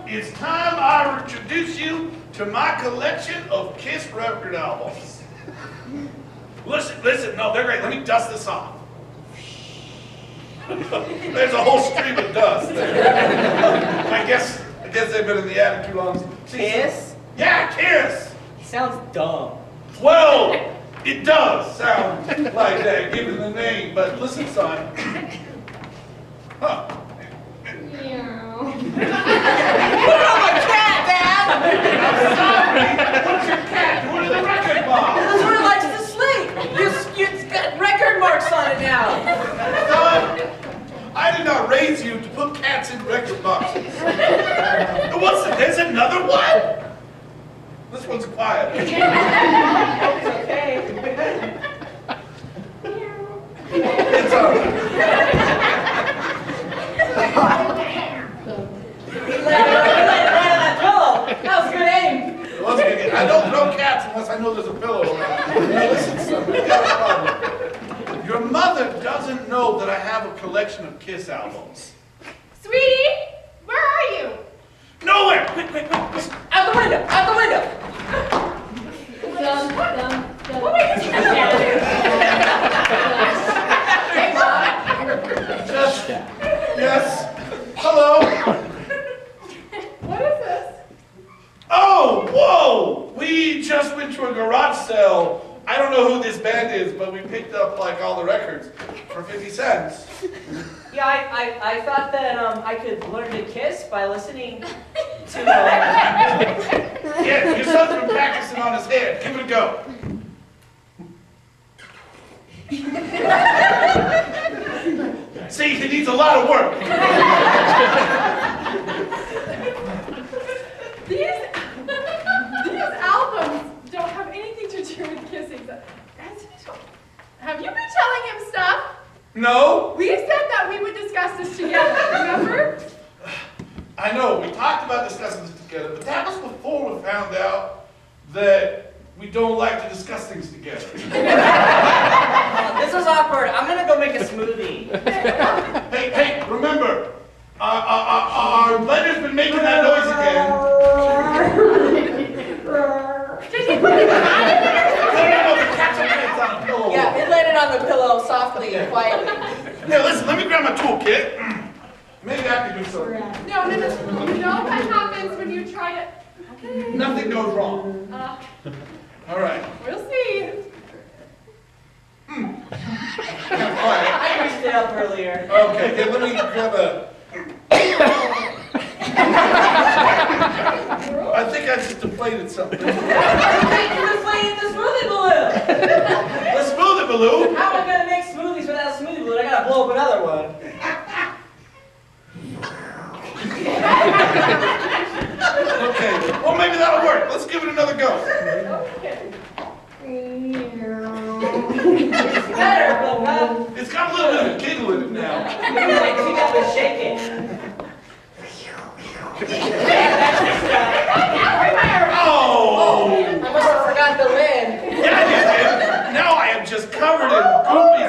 it's time I introduce you to my collection of Kiss record albums. Listen, no, they're great. Let me dust this off. There's a whole stream of dust there. I guess they've been in the attic too long. Kiss? Yeah, Kiss. Sounds dumb. Well, it does sound like that, given the name, but listen, son. Huh. Meow. Put it on my cat, Dad! I'm sorry. What's your cat doing in the record box? This is where it likes to sleep. It's got record marks on it now. Son, I did not raise you to put cats in record boxes. There's another one? This one's quiet. It's okay. It's all right. You let it right on that pillow. That was good aim. Once again, I don't throw cats unless I know there's a pillow around. Now listen, son, we've got a problem. Your mother doesn't know that I have a collection of Kiss albums. Sweetie, where are you? Nowhere! Quick. Out the window! Out the window! Dum. What are you doing? Hey, Mom. Just, yes. Hello. What is this? Oh, whoa! We just went to a garage sale. I don't know who this band is, but we picked up like all the records for 50 cents. Yeah, I thought that I could learn to kiss by listening to Yeah, your son's been practicing on his head. Give it a go. See, he needs a lot of work. These albums don't have anything to do with kissing. Have you been telling him stuff? No? We said that we would discuss this together, remember? I know, we talked about discussing this together, but that was before we found out that we don't like to discuss things together. This is awkward. I'm gonna go make a smoothie. Hey, remember, our blender been making that noise again. Did he put it out of there? No, the cat's okay, it's on a pillow. Yeah, it landed on the pillow softly and quietly. Now listen, let me grab my toolkit. Maybe I can do something. No. You know what happens when you try to... Okay. Nothing goes wrong. All right. We'll see. Kind of quiet. I reached it up earlier. Okay, here, let me grab a... I think I just deflated something. Wait, you deflated the smoothie balloon! The smoothie balloon? How am I gonna make smoothies without a smoothie balloon? I gotta blow up another one. Okay, well maybe that'll work. Let's give it another go. Okay. It's better, but It's got a little bit of a giggle in it now. maybe like pick up and shake it. Oh! I must have forgot the lid. Yeah, you did. Now I am just covered in goopy